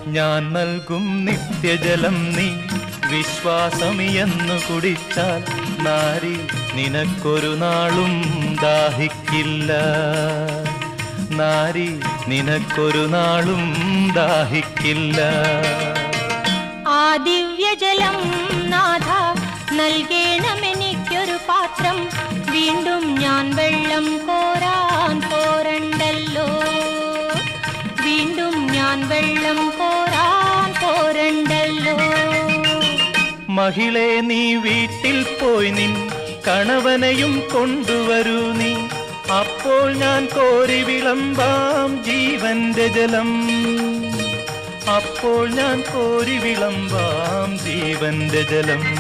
ഞാൻ നൽകും നിത്യജലം നീ വിശ്വാസമിയെന്നു കുടിച്ചാൽ നാരി നിനക്കൊരു നാളും ദാഹിക്കില്ല. നാരി നിനക്കൊരു നാളും ദാഹിക്കില്ല. ആ ദിവ്യജലം നാഥ നൽകേണമെനിക്കൊരു പാത്രം. വീണ്ടും ഞാൻ വെള്ളം കോരാൻ പോരണ്ടല്ലോ. വീണ്ടും ഞാൻ വെള്ളം കോരാൻ പോരണ്ടല്ലോ. മഹിളെ നീ വീട്ടിൽ പോയി നിൻ കണവനെയും കൊണ്ടുവരൂ നീ. അപ്പോൾ ഞാൻ കോരി വിളമ്പാം ജീവന്റെ ജലം. അപ്പോൾ ഞാൻ കോരി വിളമ്പാം ജീവന്റെ ജലം.